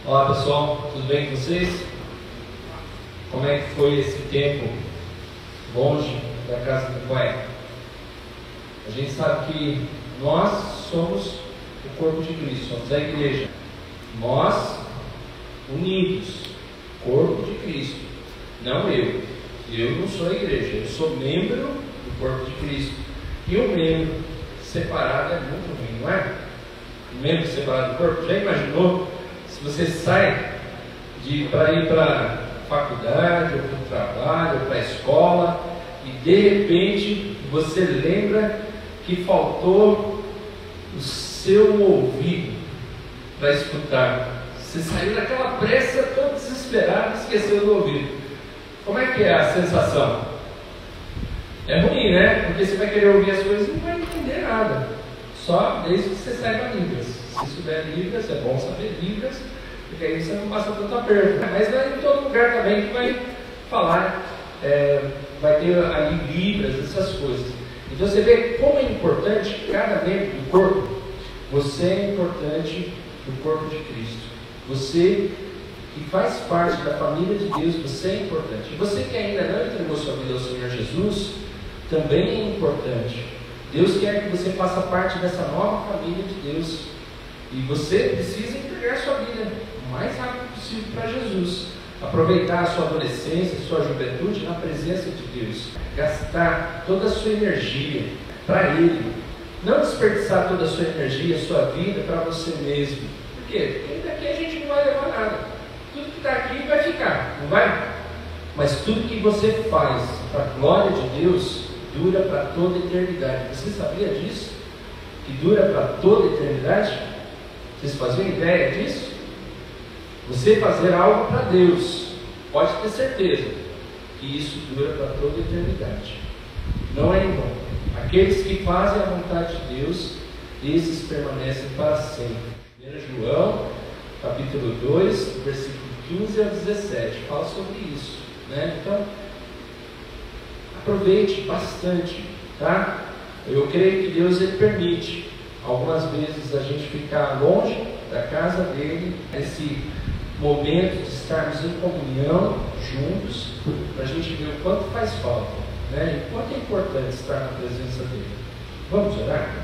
Olá pessoal, tudo bem com vocês? Como é que foi esse tempo longe da casa do Pai? A gente sabe que nós somos o corpo de Cristo, somos a igreja. Nós, unidos, corpo de Cristo, não eu. Eu não sou a igreja, eu sou membro do corpo de Cristo. E o membro separado é muito ruim, não é? O membro separado do corpo, já imaginou? Se você sai para ir para a faculdade, ou para o trabalho, ou para a escola, e de repente você lembra que faltou o seu ouvido para escutar. Você saiu daquela pressa, todo desesperado, e esqueceu do ouvido. Como é que é a sensação? É ruim, né? Porque você vai querer ouvir as coisas e não vai entender nada. Só desde que você saiba Libras. Se souber Libras, é bom saber Libras, porque aí você não passa tanto aperto. Mas não é em todo lugar também que vai falar, vai ter ali Libras, essas coisas. Então você vê como é importante cada membro do corpo. Você é importante do corpo de Cristo. Você que faz parte da família de Deus, você é importante. E você que ainda não entregou sua vida ao Senhor Jesus, também é importante. Deus quer que você faça parte dessa nova família de Deus. E você precisa entregar sua vida o mais rápido possível para Jesus. Aproveitar a sua adolescência, a sua juventude na presença de Deus. Gastar toda a sua energia para Ele. Não desperdiçar toda a sua energia, a sua vida para você mesmo. Por quê? Porque daqui a gente não vai levar nada. Tudo que está aqui vai ficar, não vai? Mas tudo que você faz para a glória de Deus dura para toda a eternidade. Você sabia disso? Que dura para toda a eternidade? Vocês faziam ideia disso? Você fazer algo para Deus, pode ter certeza que isso dura para toda a eternidade. Não é em vão. Aqueles que fazem a vontade de Deus, esses permanecem para sempre. 1 João, capítulo 2, versículo 15 ao 17, fala sobre isso, né? Então, aproveite bastante, tá? Eu creio que Deus ele permite algumas vezes a gente ficar longe da casa dele, esse momento de estarmos em comunhão juntos, para a gente ver o quanto faz falta, né? E quanto é importante estar na presença dele. Vamos orar?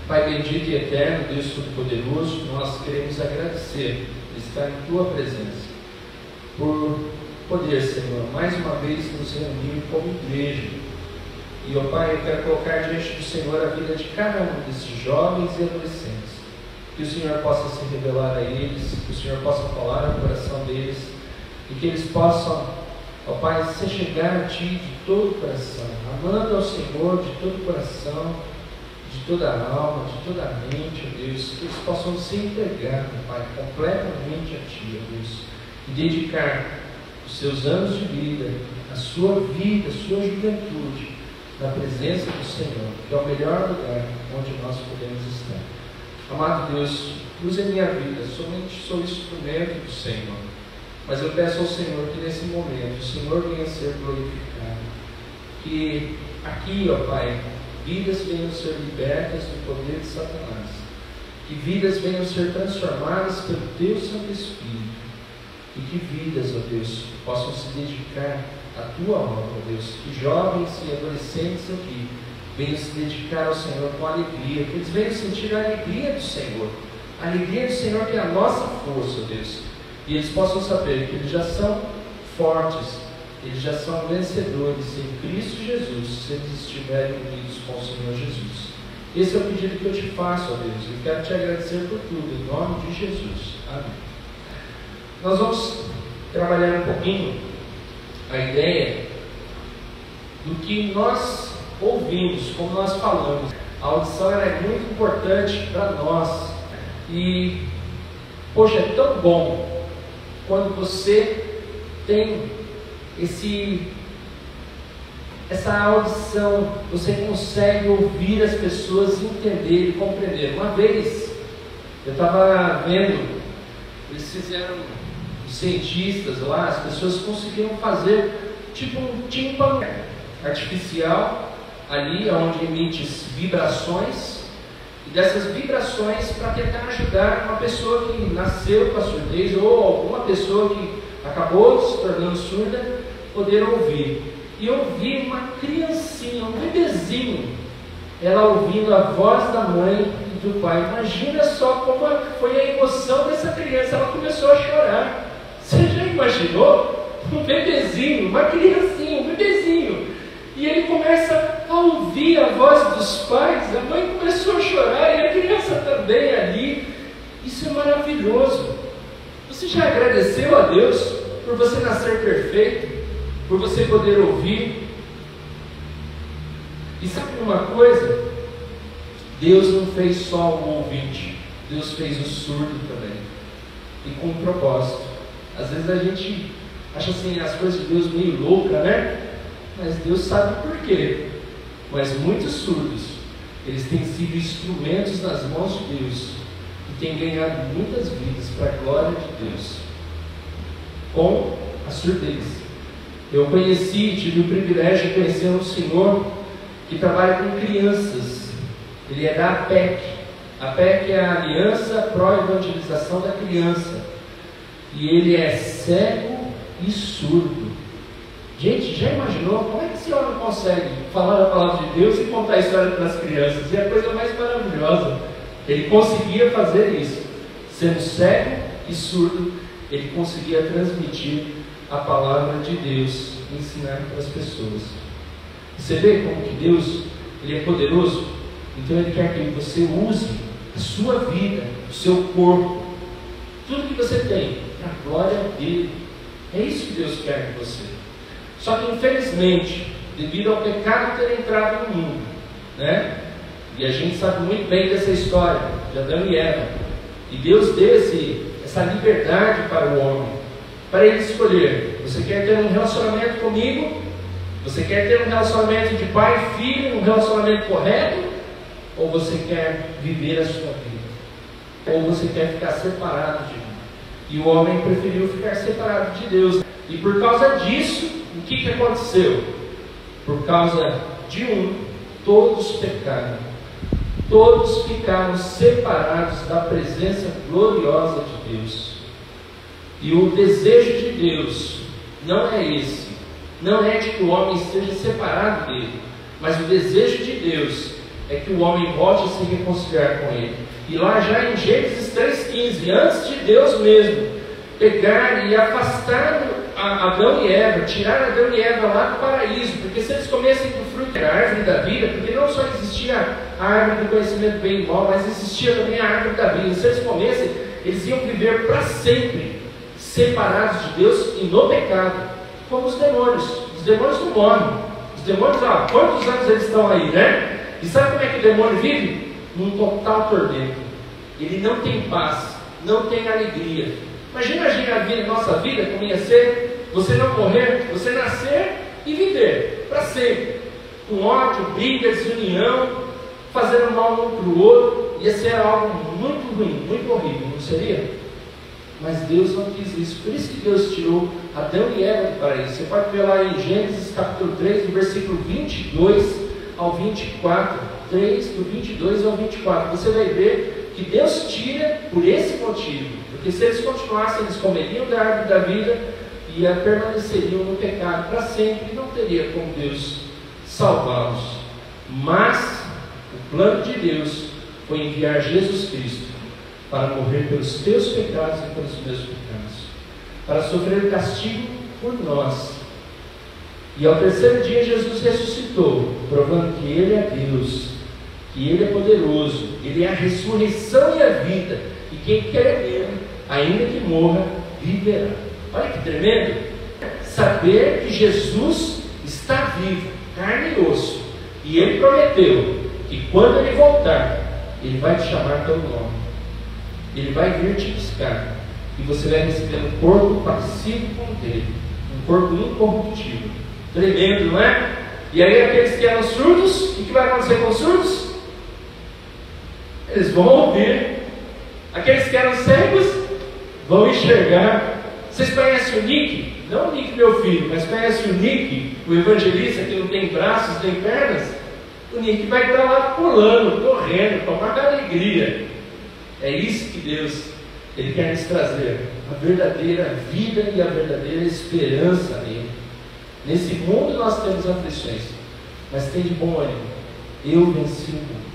Pai bendito e eterno, Deus Todo-Poderoso, nós queremos agradecer por estar em Tua presença, por poder, Senhor, mais uma vez nos reunir como igreja. E, ó Pai, eu quero colocar diante do Senhor a vida de cada um desses jovens e adolescentes. Que o Senhor possa se revelar a eles, que o Senhor possa falar ao coração deles, e que eles possam, ó Pai, se chegar a Ti de todo o coração, amando ao Senhor de todo o coração, de toda a alma, de toda a mente, ó Deus, que eles possam se entregar, ó Pai, completamente a Ti, ó Deus, e dedicar os seus anos de vida, a sua vida, a sua juventude, na presença do Senhor, que é o melhor lugar onde nós podemos estar. Amado Deus, use a minha vida, somente sou instrumento do Senhor, mas eu peço ao Senhor que nesse momento o Senhor venha a ser glorificado, que aqui, ó Pai, vidas venham a ser libertas do poder de Satanás, que vidas venham a ser transformadas pelo Teu Santo Espírito, e que vidas, ó Deus, possam se dedicar à Tua obra, ó Deus, que jovens e adolescentes aqui venham se dedicar ao Senhor com alegria, que eles venham sentir a alegria do Senhor que é a nossa força, ó Deus, e eles possam saber que eles já são fortes, eles já são vencedores em Cristo Jesus, se eles estiverem unidos com o Senhor Jesus. Esse é o pedido que eu te faço, ó Deus, e quero te agradecer por tudo, em nome de Jesus. Amém. Nós vamos trabalhar um pouquinho a ideia do que nós ouvimos, como nós falamos. A audição é muito importante para nós. E, poxa, é tão bom quando você tem essa audição, você consegue ouvir as pessoas, entender e compreender. Uma vez, eu estava vendo, eles fizeram, os cientistas lá, as pessoas conseguiram fazer tipo um tímpano artificial ali, onde emite vibrações, e dessas vibrações para tentar ajudar uma pessoa que nasceu com a surdez ou alguma pessoa que acabou se tornando surda poder ouvir. E eu vi uma criancinha, um bebezinho, ela ouvindo a voz da mãe e do pai. Imagina só como foi a emoção dessa criança, ela começou a chorar. Você já imaginou? Um bebezinho, uma criancinha, um bebezinho. E ele começa a ouvir a voz dos pais, a mãe começou a chorar e a criança também ali. Isso é maravilhoso. Você já agradeceu a Deus por você nascer perfeito? Por você poder ouvir? E sabe uma coisa? Deus não fez só o ouvinte, Deus fez o surdo também, e com um propósito. Às vezes a gente acha assim as coisas de Deus meio louca, né? Mas Deus sabe por quê. Mas muitos surdos, eles têm sido instrumentos nas mãos de Deus e têm ganhado muitas vidas para a glória de Deus com a surdez. Eu tive o privilégio de conhecer um senhor que trabalha com crianças. Ele é da APEC. A APEC é a Aliança Pró-Evangelização da Criança. E ele é cego e surdo. Gente, já imaginou como é que esse homem consegue falar a palavra de Deus e contar a história para as crianças? E é a coisa mais maravilhosa. Ele conseguia fazer isso. Sendo cego e surdo, ele conseguia transmitir a palavra de Deus, ensinar para as pessoas. Você vê como que Deus, Ele é poderoso? Então Ele quer que você use a sua vida, o seu corpo, tudo que você tem, para a glória dele. É isso que Deus quer de você. Só que infelizmente, devido ao pecado ter entrado no mundo, né? E a gente sabe muito bem dessa história de Adão e Eva. E Deus deu essa liberdade para o homem, para ele escolher: você quer ter um relacionamento comigo? Você quer ter um relacionamento de pai e filho, um relacionamento correto? Ou você quer viver a sua vida? Ou você quer ficar separado de mim? E o homem preferiu ficar separado de Deus. E por causa disso, o que aconteceu? Por causa de todos pecaram. Todos ficaram separados da presença gloriosa de Deus. E o desejo de Deus não é esse. Não é de que o homem esteja separado dele. Mas o desejo de Deus é que o homem volte a se reconciliar com ele. E lá já em Gênesis 3,15, antes de Deus mesmo pegar e afastar Adão e Eva, tirar Adão e Eva lá do paraíso, porque se eles comessem do fruto da árvore da vida, porque não só existia a árvore do conhecimento do bem e mal, mas existia também a árvore da vida. Se eles comessem, eles iam viver para sempre separados de Deus e no pecado, como os demônios. Os demônios não morrem. Os demônios, quantos anos eles estão aí, né? E sabe como é que o demônio vive? Num total tormento. Ele não tem paz, não tem alegria. Imagina a nossa vida como ia ser você não morrer, você nascer e viver para sempre, com ódio, briga, desunião, fazendo mal um para o outro. Ia ser algo muito ruim, muito horrível, não seria? Mas Deus não quis isso. Por isso que Deus tirou Adão e Eva do paraíso. Você pode ver lá em Gênesis capítulo 3, do versículo 22 ao 24. 3, do 22 ao 24. Você vai ver que Deus tira por esse motivo. Porque se eles continuassem, eles comeriam da árvore da vida e permaneceriam no pecado para sempre. E não teria como Deus salvá-los. Mas o plano de Deus foi enviar Jesus Cristo para morrer pelos teus pecados e pelos meus pecados, para sofrer o castigo por nós. E ao terceiro dia Jesus ressuscitou, provando que Ele é Deus, que Ele é poderoso, Ele é a ressurreição e a vida, e quem quer nele, ainda que morra, viverá. Olha que tremendo! Saber que Jesus está vivo, carne e osso, e Ele prometeu que quando Ele voltar, Ele vai te chamar pelo nome. Ele vai vir te buscar e você vai receber um corpo parecido com o dele, um corpo incorruptível. Tremendo, não é? E aí aqueles que eram surdos, o que vai acontecer com os surdos? Eles vão ouvir. Aqueles que eram cegos vão enxergar. Vocês conhecem o Nick? Não o Nick meu filho, mas conhecem o Nick, o evangelista que não tem braços nem pernas? o Nick vai estar lá pulando, correndo, com uma alegria. É isso que Deus Ele quer nos trazer, a verdadeira vida e a verdadeira esperança nele. Nesse mundo nós temos aflições, mas tem de bom ânimo. Eu venci o mundo.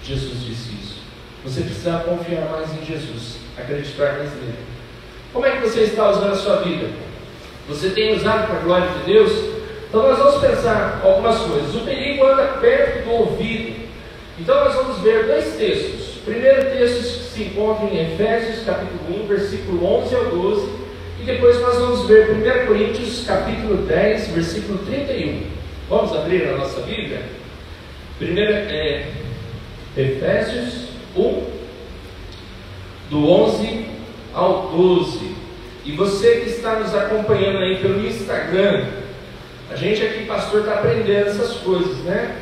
Jesus disse isso. Você precisa confiar mais em Jesus, acreditar mais nele. Como é que você está usando a sua vida? Você tem usado para a glória de Deus? Então nós vamos pensar algumas coisas. O perigo anda perto do ouvido. Então nós vamos ver dois textos. O primeiro texto se encontra em Efésios capítulo 1, versículo 11 ao 12. E depois nós vamos ver 1 Coríntios capítulo 10, versículo 31. Vamos abrir a nossa Bíblia? Primeiro Efésios 1, do 11 ao 12. E você que está nos acompanhando aí pelo Instagram, a gente aqui, pastor, está aprendendo essas coisas, né?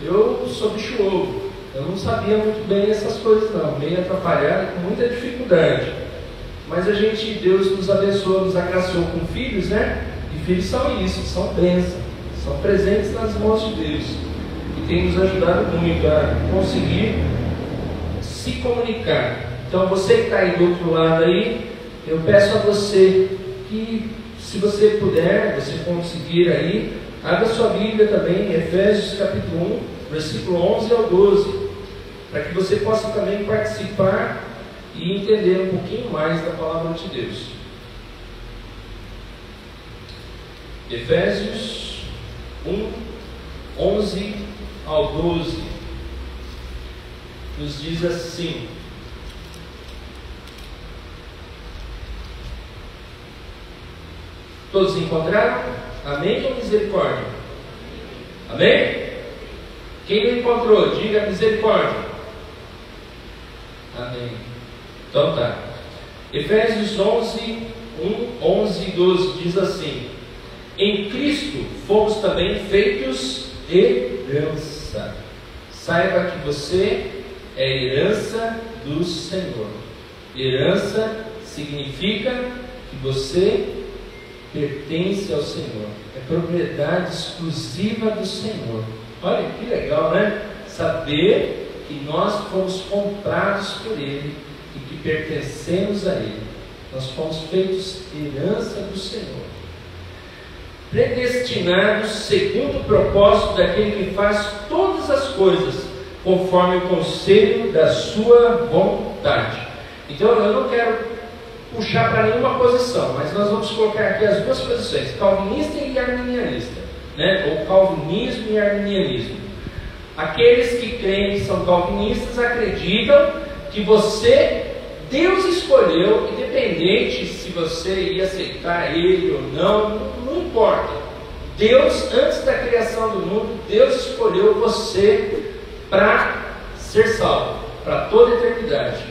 Eu sou bicho ovo, eu não sabia muito bem essas coisas não, meio atrapalhado, com muita dificuldade. Mas Deus nos abençoou, nos agraciou com filhos, né? E filhos são isso, são bênçãos, são presentes nas mãos de Deus. E tem nos ajudado muito a conseguir se comunicar. Então você que está aí do outro lado aí, eu peço a você que, se você puder, você conseguir aí, abra sua Bíblia também, Efésios capítulo 1, versículo 11 ao 12, para que você possa também participar e entender um pouquinho mais da palavra de Deus. Efésios 1, 11 ao 12, nos diz assim: todos encontraram? Amém ou misericórdia? Amém? Quem não encontrou, diga misericórdia. Amém. Então tá. Efésios 11, 1, 11 e 12 diz assim: em Cristo fomos também feitos herança. Saiba que você é herança do Senhor. Herança significa que você pertence ao Senhor, é propriedade exclusiva do Senhor. Olha que legal, né? Saber que nós fomos comprados por Ele e que pertencemos a Ele. Nós fomos feitos herança do Senhor, predestinados segundo o propósito daquele que faz todas as coisas conforme o conselho da sua vontade. Então eu não quero puxar para nenhuma posição, mas nós vamos colocar aqui as duas posições, calvinista e arminianista, né? Ou calvinismo e arminianismo. Aqueles que creem que são calvinistas acreditam que Deus escolheu, independente se você ia aceitar Ele ou não importa. Deus, antes da criação do mundo, Deus escolheu você para ser salvo, para toda a eternidade.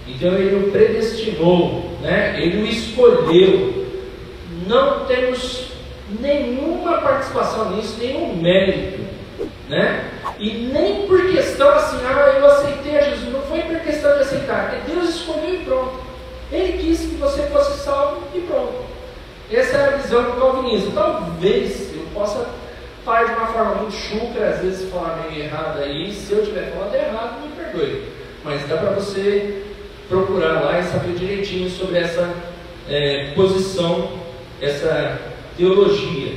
Então Ele o predestinou, né? Ele o escolheu. Não temos nenhuma participação nisso, nenhum mérito, né? E nem por questão assim, eu aceitei a Jesus. Não foi por questão de aceitar, é Deus escolheu e pronto. Ele quis que você fosse salvo e pronto. Essa é a visão do calvinismo. Talvez eu possa falar de uma forma muito chucra, às vezes falar meio errado aí. Se eu estiver falando errado, me perdoe. Mas dá para você procurar lá e saber direitinho sobre essa posição, essa teologia.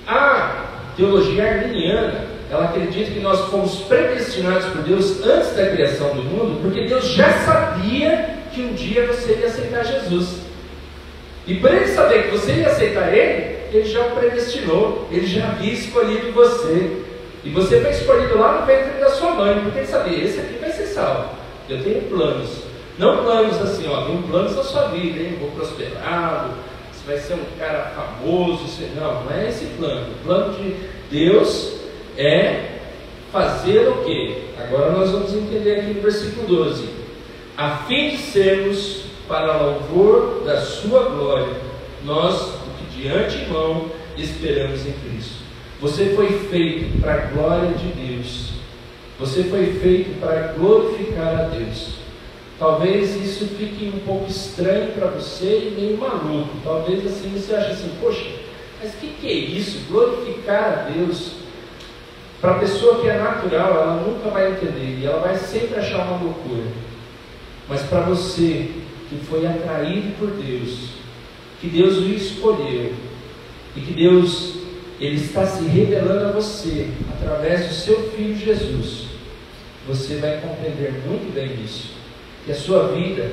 A teologia arminiana, ela acredita que nós fomos predestinados por Deus antes da criação do mundo, porque Deus já sabia que um dia você ia aceitar Jesus. E por Ele saber que você ia aceitar Ele já o predestinou, Ele já havia escolhido você. E você foi escolhido lá no ventre da sua mãe, porque Ele sabia, esse aqui vai ser salvo. Eu tenho planos, não planos assim, tenho planos na sua vida, hein? Vou prosperá-lo, você vai ser um cara famoso, não é esse plano. O plano de Deus é fazer o quê? Agora nós vamos entender aqui no versículo 12: a fim de sermos para louvor da sua glória, nós, o que de antemão esperamos em Cristo. Você foi feito para a glória de Deus. Você foi feito para glorificar a Deus. Talvez isso fique um pouco estranho para você e meio maluco. Talvez assim você ache assim, poxa, mas o que é isso? Glorificar a Deus? Para a pessoa que é natural, ela nunca vai entender e ela vai sempre achar uma loucura. Mas para você que foi atraído por Deus, que Deus o escolheu e que Deus ele está se revelando a você através do seu Filho Jesus, você vai compreender muito bem isso, que a sua vida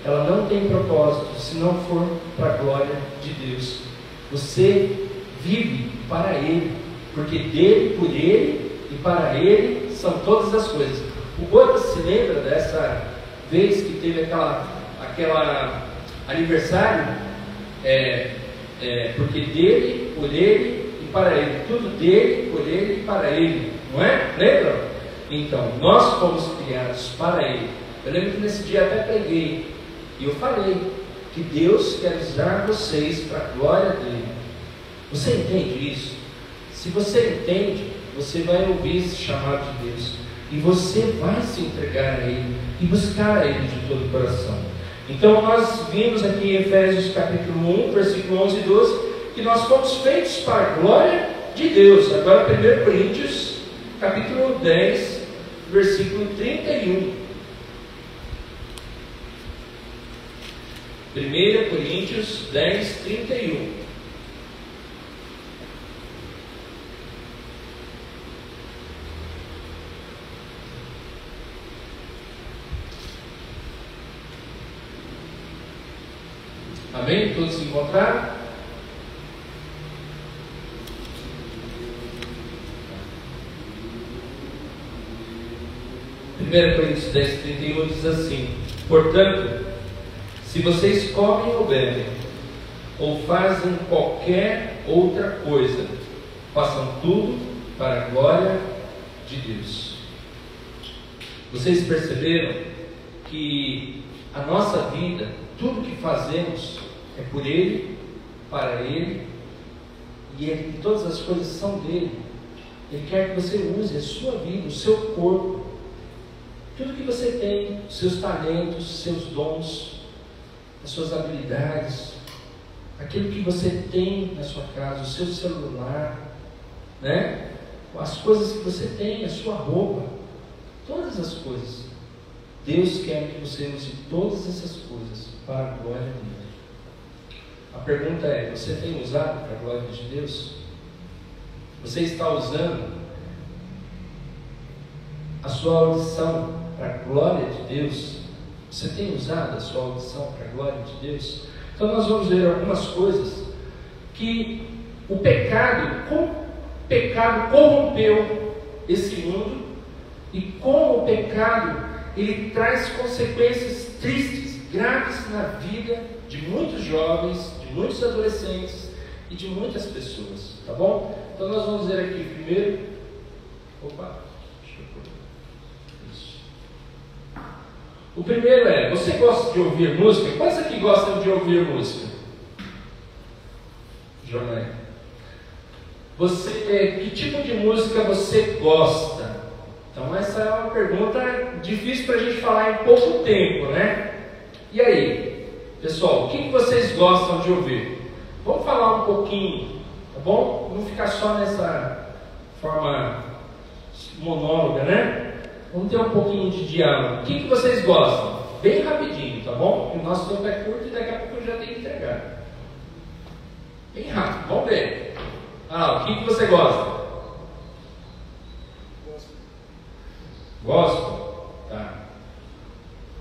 ela não tem propósito se não for para a glória de Deus. Você vive para Ele, porque dele, por Ele e para Ele são todas as coisas. O Botas se lembra dessa vez que teve aquela aniversário, porque dele, por Ele e para Ele, tudo dele, por Ele e para Ele, não é? Lembram? Então, nós fomos criados para Ele. Eu lembro que nesse dia até preguei e eu falei que Deus quer usar vocês para a glória dele. Você entende isso? Se você entende, você vai ouvir esse chamado de Deus e você vai se entregar a Ele e buscar a Ele de todo o coração. Então nós vimos aqui em Efésios capítulo 1, versículo 11 e 12, que nós fomos feitos para a glória de Deus. Agora 1 Coríntios capítulo 10, versículo 31. 1 Coríntios 10, 31. Amém? Todos se encontraram? Coríntios 10, 31 diz assim: portanto, se vocês comem ou bebem, ou fazem qualquer outra coisa, façam tudo para a glória de Deus. Vocês perceberam que a nossa vida, tudo que fazemos é por Ele, para Ele, e todas as coisas são dele. Ele quer que você use a sua vida, o seu corpo, tudo que você tem, os seus talentos, os seus dons, as suas habilidades, aquilo que você tem na sua casa, o seu celular, né? As coisas que você tem, a sua roupa, todas as coisas. Deus quer que você use todas essas coisas para a glória dele. A pergunta é: você tem usado para a glória de Deus? Você está usando a sua audição para a glória de Deus? Você tem usado a sua audição para a glória de Deus? Então nós vamos ver algumas coisas que o pecado corrompeu esse mundo, e como o pecado ele traz consequências tristes, graves na vida de muitos jovens, de muitos adolescentes e de muitas pessoas, tá bom? Então nós vamos ver aqui primeiro. Isso. O primeiro é: você gosta de ouvir música? Quantos aqui gostam de ouvir música? Jornal. Que tipo de música você gosta? Então essa é uma pergunta difícil para a gente falar em pouco tempo, né? E aí, pessoal, o que vocês gostam de ouvir? Vamos falar um pouquinho, tá bom? Não ficar só nessa forma monóloga, né? Vamos ter um pouquinho de diálogo. O que vocês gostam? Bem rapidinho, tá bom? O nosso tempo é curto e daqui a pouco eu já tenho que entregar. Bem rápido, vamos ver. O que você gosta? Gosto? Tá.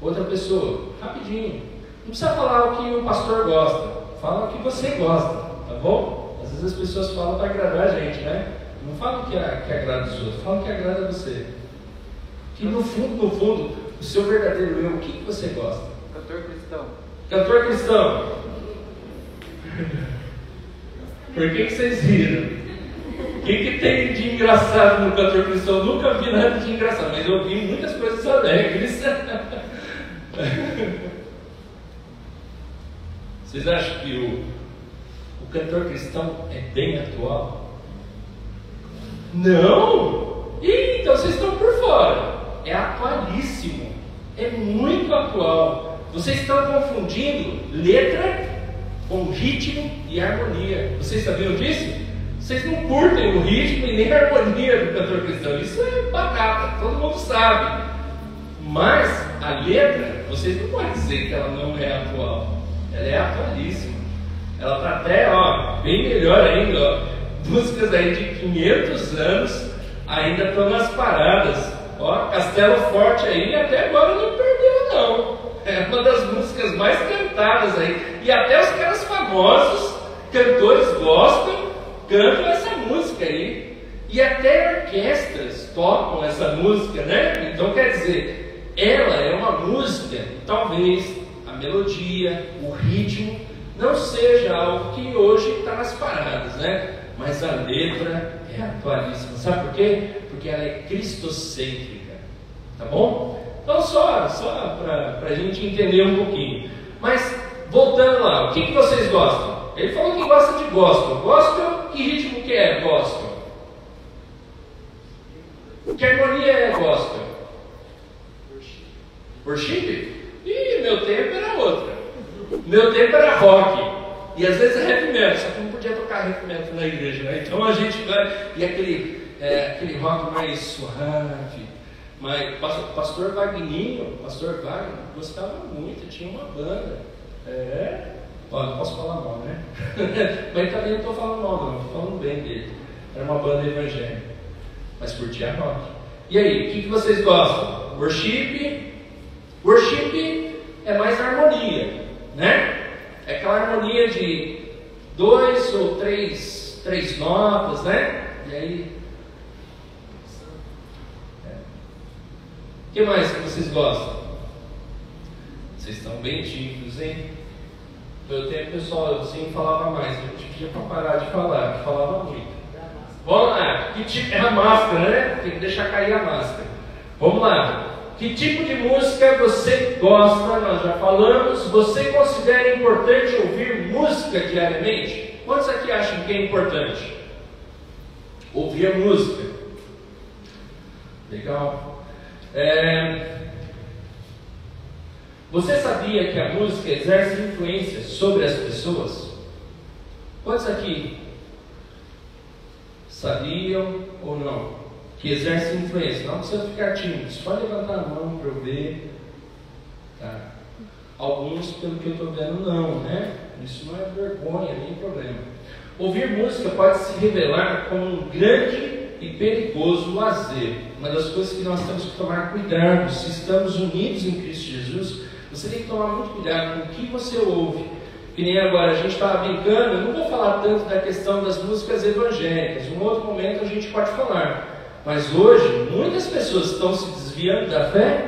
Outra pessoa, rapidinho. Não precisa falar o que o pastor gosta. Fala o que você gosta, tá bom? Às vezes as pessoas falam para agradar a gente, né? Não fala o que agrada os outros, fala o que agrada a você. Que no fundo, o seu verdadeiro eu, o que você gosta? Cantor cristão. Cantor cristão. Por que vocês riram? O que tem de engraçado no cantor cristão? Eu nunca vi nada de engraçado, mas eu vi muitas coisas alegres. Vocês acham que o cantor cristão é bem atual? Não! Então vocês estão por fora. É atualíssimo. É muito atual. Vocês estão confundindo letra com ritmo e harmonia. Vocês sabiam disso? Vocês não curtem o ritmo e nem a harmonia do cantor cristão. Isso é batata, todo mundo sabe. Mas a letra, vocês não podem dizer que ela não é atual. Ela é atualíssima. Ela está até, bem melhor ainda. Músicas aí de 500 anos ainda estão nas paradas. Castelo Forte aí até agora não perdeu não. É uma das músicas mais cantadas aí. E até os caras famosos, cantores cantam essa música aí. E até orquestras tocam essa música, né? Então quer dizer, ela é uma música, talvez a melodia, o ritmo não seja algo que hoje está nas paradas, né? Mas a letra é atualíssima. Sabe por quê? Porque ela é cristocêntrica. Tá bom? Então só para a gente entender um pouquinho. Mas voltando lá, o que vocês gostam? Ele falou que gosta de gospel. Gospel, que ritmo que é gospel? Que harmonia é gospel? Worship? Ih, meu tempo era outra. Meu tempo era rock. E às vezes é heavy metal, só que não podia tocar heavy metal na igreja, né? Então a gente vai. E aquele rock mais suave. Mas pastor Wagner gostava muito, tinha uma banda. Não posso falar mal, né? Mas também não estou falando mal, não, estou falando bem dele. Era uma banda evangélica, mas curtia rock. E aí, o que vocês gostam? Worship? Worship é mais harmonia, né? É aquela harmonia de 2 ou 3 notas, né? E aí. O que mais que vocês gostam? Vocês estão bem tímidos, hein? No meu tempo, pessoal, eu sempre falava mais. A gente pedia para parar de falar, que falava muito. Vamos lá. Que tipo é a máscara, né? Tem que deixar cair a máscara. Vamos lá. Que tipo de música você gosta? Nós já falamos. Você considera importante ouvir música diariamente? Quantos aqui acham que é importante ouvir a música? Legal. Você sabia que a música exerce influência sobre as pessoas? Quantos aqui sabiam ou não que exerce influência? Não precisa ficar tímido, só levantar a mão para eu ver. Tá. Alguns, pelo que eu estou vendo, não, né? Isso não é vergonha, nem problema. Ouvir música pode se revelar como um grande e perigoso lazer. Uma das coisas que nós temos que tomar cuidado, se estamos unidos em Cristo Jesus, você tem que tomar muito cuidado com o que você ouve. Que nem agora a gente estava brincando, eu não vou falar tanto da questão das músicas evangélicas, em um outro momento a gente pode falar. Mas hoje, muitas pessoas estão se desviando da fé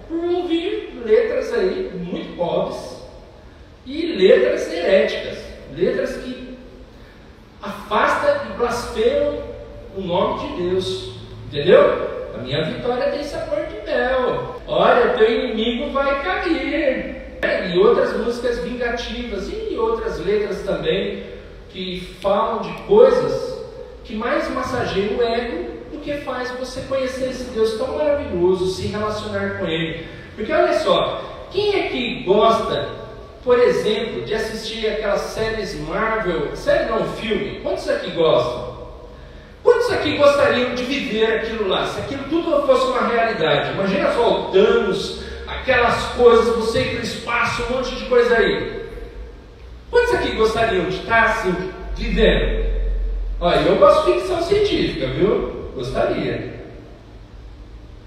por ouvir letras aí muito pobres e letras heréticas, letras que afastam e blasfemam o nome de Deus, entendeu? A minha vitória tem sabor de mel. Olha, teu inimigo vai cair. E outras músicas vingativas e outras letras também que falam de coisas que mais massageiam o ego do que faz você conhecer esse Deus tão maravilhoso, se relacionar com Ele. Porque olha só, quem é que gosta, por exemplo, de assistir aquelas séries Marvel, série não, filme? Quantos aqui gostam? Quantos aqui gostariam de viver aquilo lá? Se aquilo tudo fosse uma realidade. Imagina só o Thanos, aquelas coisas, você ir para o espaço, um monte de coisa aí. Quantos aqui gostariam de estar assim, vivendo? Olha, eu gosto de ficção científica, viu? Gostaria.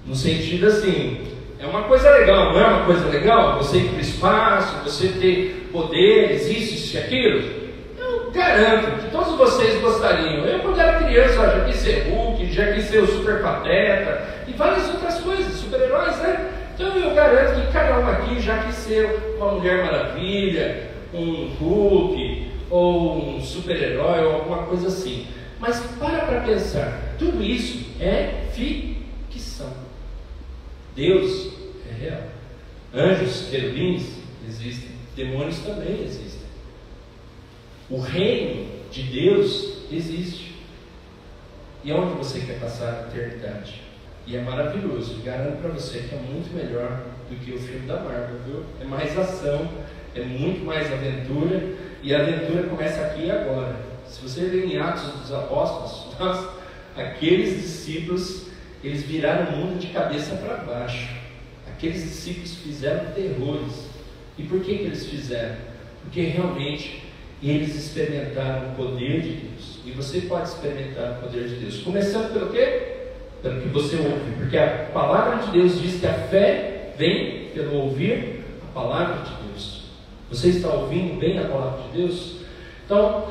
No sentido assim, é uma coisa legal, não é uma coisa legal? Você ir para o espaço, você ter poderes, isso e aquilo. Eu garanto que todos vocês gostariam. Eu, quando era criança, já quis ser Hulk, já quis ser o Super Pateta e várias outras coisas, super-heróis, né? Então eu garanto que cada um aqui já quis ser uma Mulher Maravilha, um Hulk, ou um super-herói, ou alguma coisa assim. Mas para pensar, tudo isso é ficção. Deus é real. Anjos, querubins existem, demônios também existem. O reino de Deus existe. E onde você quer passar a eternidade? E é maravilhoso, garanto para você que é muito melhor do que o filme da Marvel, viu? É mais ação, é muito mais aventura, e a aventura começa aqui e agora. Se você ler em Atos dos Apóstolos, aqueles discípulos, eles viraram o mundo de cabeça para baixo. Aqueles discípulos fizeram terrores. E por que eles fizeram? Porque realmente eles experimentaram o poder de Deus. E você pode experimentar o poder de Deus. Começando pelo quê? Pelo que você ouve. Porque a palavra de Deus diz que a fé vem pelo ouvir a palavra de Deus. Você está ouvindo bem a palavra de Deus? Então,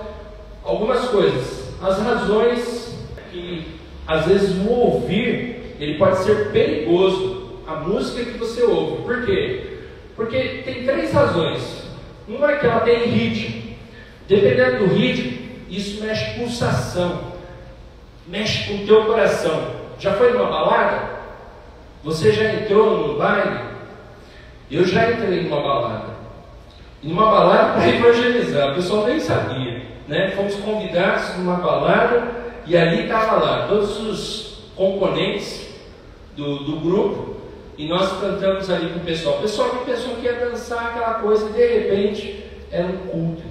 algumas coisas. As razões que, às vezes, o ouvir, ele pode ser perigoso. A música que você ouve. Por quê? Porque tem 3 razões. Uma é que ela tem ritmo. Dependendo do ritmo, isso mexe com pulsação, mexe com o teu coração. Já foi numa balada? Você já entrou num baile? Eu já entrei numa balada. Numa balada para evangelizar, o pessoal nem sabia, né? Fomos convidados numa balada e ali estava lá todos os componentes do grupo e nós cantamos ali com o pessoal. O pessoal pensou que ia dançar aquela coisa e de repente era um culto.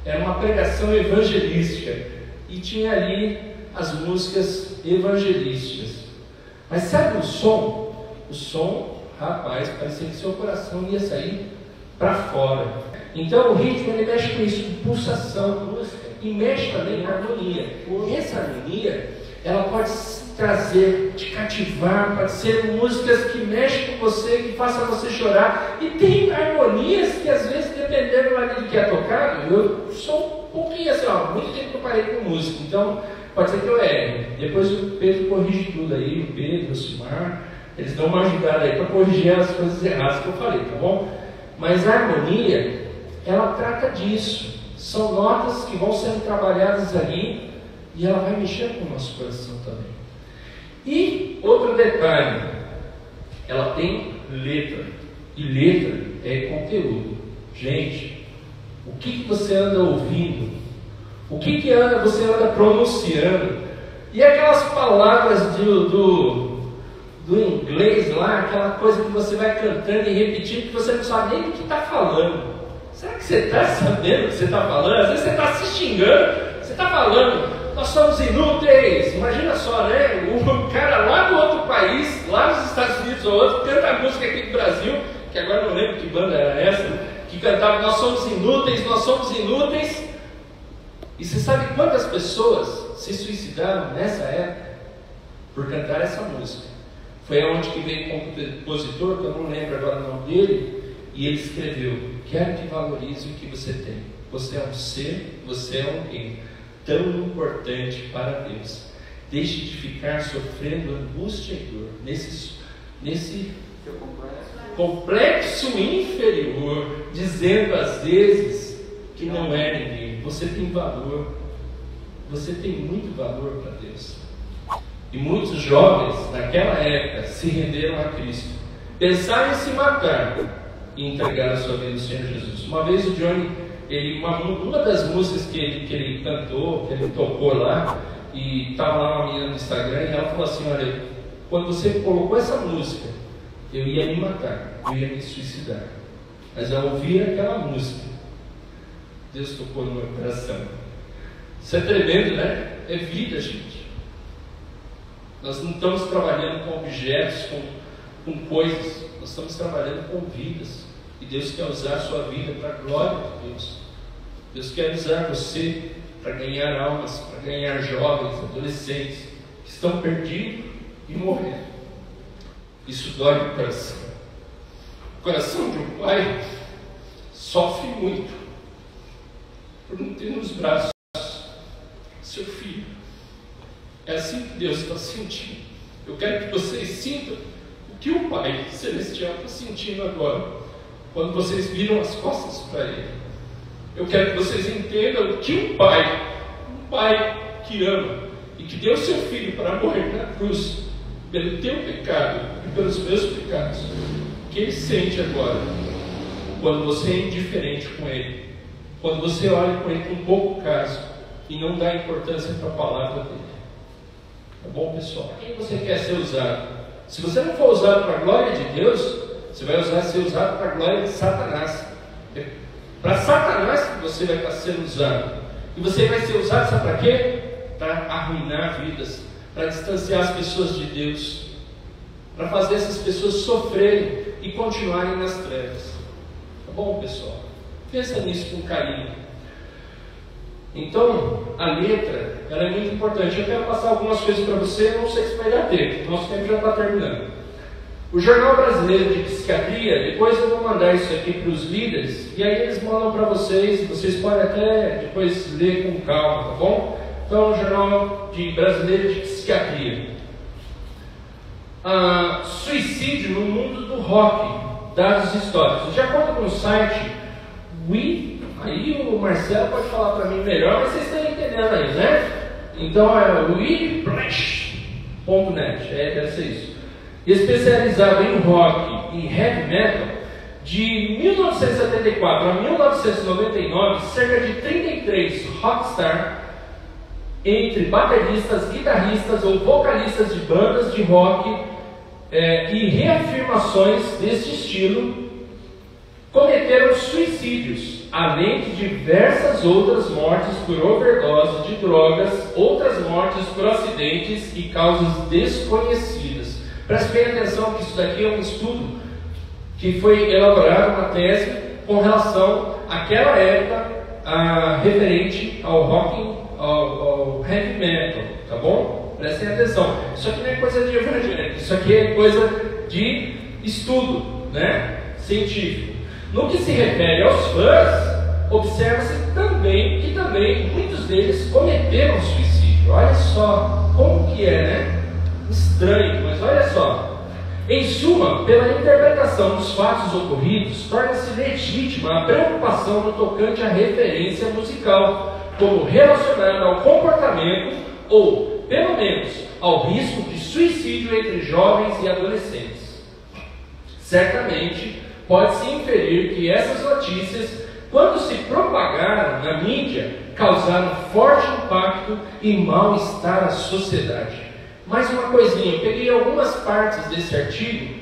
Era uma pregação evangelística e tinha ali as músicas evangelísticas. Mas sabe o som? O som, rapaz, parecia que seu coração ia sair para fora. Então o ritmo ele mexe com isso, com pulsação, e mexe também com harmonia. E essa harmonia, ela pode trazer, te cativar, pode ser músicas que mexem com você, que façam você chorar. E tem harmonias que às vezes, dependendo do que é tocado, eu sou um pouquinho assim, muito tempo que eu parei com música, então pode ser que eu erre. Depois o Pedro corrige tudo aí, o Pedro, o Simar, eles dão uma ajudada aí para corrigir as coisas erradas que eu falei, tá bom? Mas a harmonia, ela trata disso. São notas que vão sendo trabalhadas ali e ela vai mexer com o nosso coração também. E outro detalhe, ela tem letra, e letra é conteúdo. Gente, o que você anda ouvindo? O que você anda pronunciando? E aquelas palavras do inglês lá, aquela coisa que você vai cantando e repetindo, que você não sabe nem do que está falando. Será que você está sabendo o que você está falando? Às vezes você está se xingando, você está falando... Nós somos inúteis. Imagina só, né? Um cara lá do outro país, lá nos Estados Unidos ou outro, canta a música aqui do Brasil, que agora não lembro que banda era essa, que cantava nós somos inúteis, nós somos inúteis. E você sabe quantas pessoas se suicidaram nessa época por cantar essa música? Foi aonde que veio um compositor, que eu não lembro agora o nome dele, e ele escreveu: quero que valorize o que você tem. Você é um ser, você é alguém tão importante para Deus. Deixe de ficar sofrendo angústia e dor nesse complexo inferior, dizendo às vezes que não é ninguém. Você tem valor, você tem muito valor para Deus. E muitos jovens naquela época se renderam a Cristo, pensaram em se matar e entregaram a sua vida ao Senhor Jesus. Uma vez o Johnny, uma das músicas que ele cantou, que ele tocou lá, e estava lá uma menina no Instagram, e ela falou assim: olha, quando você colocou essa música, eu ia me matar, eu ia me suicidar, mas ao ouvir aquela música, Deus tocou no meu coração. Isso é tremendo, né? É vida, gente. Nós não estamos trabalhando com objetos, com coisas, nós estamos trabalhando com vidas. E Deus quer usar a sua vida para a glória de Deus. Deus quer usar você para ganhar almas, para ganhar jovens, adolescentes que estão perdidos e morrendo. Isso dói no coração. O coração de um pai sofre muito por não ter nos braços seu filho. É assim que Deus está sentindo. Eu quero que vocês sintam o que o Pai Celestial está sentindo agora, quando vocês viram as costas para Ele. Eu quero que vocês entendam que um pai que ama e que deu seu filho para morrer na cruz pelo teu pecado e pelos meus pecados, que Ele sente agora quando você é indiferente com Ele, quando você olha com Ele com pouco caso e não dá importância para a palavra dele. Tá bom, pessoal? Quem você quer ser usado? Se você não for usado para a glória de Deus, você vai ser usado para a glória de Satanás. Para Satanás que você vai estar sendo usado. E você vai ser usado, sabe para quê? Para arruinar vidas, para distanciar as pessoas de Deus, para fazer essas pessoas sofrerem e continuarem nas trevas. Tá bom, pessoal? Pensa nisso com carinho. Então, a letra, ela é muito importante. Eu quero passar algumas coisas para você, não sei se vai dar tempo, nosso tempo já está terminando. O Jornal Brasileiro de Psiquiatria, depois eu vou mandar isso aqui para os líderes, e aí eles mandam para vocês podem até depois ler com calma, tá bom? Então, o Jornal Brasileiro de Psiquiatria. Suicídio no mundo do rock, dados históricos. De acordo com o site aí o Marcelo pode falar para mim melhor, mas vocês estão entendendo aí, né? Então é wikipress.net, deve ser isso. Especializado em rock e heavy metal, de 1974 a 1999, cerca de 33 rockstars, entre bateristas, guitarristas ou vocalistas de bandas de rock e reafirmações deste estilo, cometeram suicídios, além de diversas outras mortes por overdose de drogas, outras mortes por acidentes e causas desconhecidas. Preste bem atenção que isso daqui é um estudo que foi elaborado, uma tese, com relação àquela época referente ao rock, ao heavy metal, tá bom? Prestem atenção. Isso aqui não é coisa de evangélico, isso aqui é coisa de estudo, né? Científico. No que se refere aos fãs, observa-se também que muitos deles cometeram suicídio. Olha só como que é, né? Estranho, mas olha só. Em suma, pela interpretação dos fatos ocorridos, torna-se legítima a preocupação no tocante à referência musical, como relacionada ao comportamento ou, pelo menos, ao risco de suicídio entre jovens e adolescentes. Certamente, pode-se inferir que essas notícias, quando se propagaram na mídia, causaram forte impacto e mal-estar à sociedade. Mais uma coisinha, eu peguei algumas partes desse artigo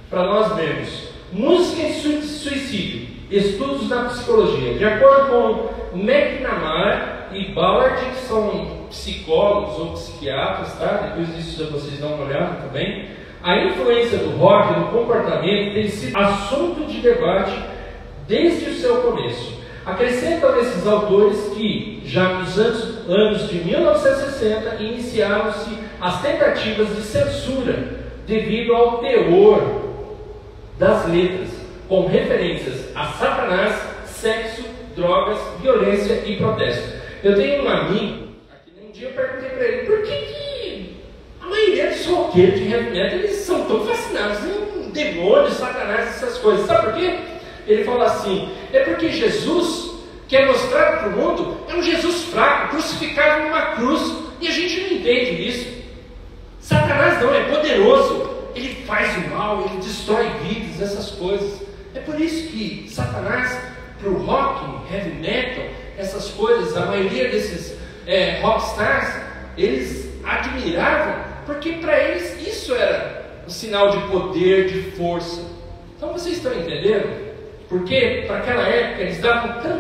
para nós vermos. Música e suicídio, estudos da psicologia. De acordo com McNamara e Ballard, que são psicólogos ou psiquiatras, tá? Depois disso vocês dão uma olhada também. A influência do rock no comportamento tem sido assunto de debate desde o seu começo. Acrescentam esses autores que, já nos anos de 1960, iniciaram-se as tentativas de censura devido ao teor das letras, com referências a Satanás, sexo, drogas, violência e protesto. Eu tenho um amigo, um dia eu perguntei para ele, por que a maioria dos roqueiros de heavy metal, eles são tão fascinados em demônios, Satanás, essas coisas. Sabe por quê? Ele falou assim, é porque Jesus, que é mostrado para o mundo, é um Jesus fraco, crucificado numa cruz, e a gente não entende isso. Satanás não, é poderoso, ele faz o mal, ele destrói vidas, essas coisas. É por isso que Satanás, para o rock, heavy metal, essas coisas, a maioria desses rockstars, eles admiravam, porque para eles isso era um sinal de poder, de força. Então vocês estão entendendo? Porque para aquela época eles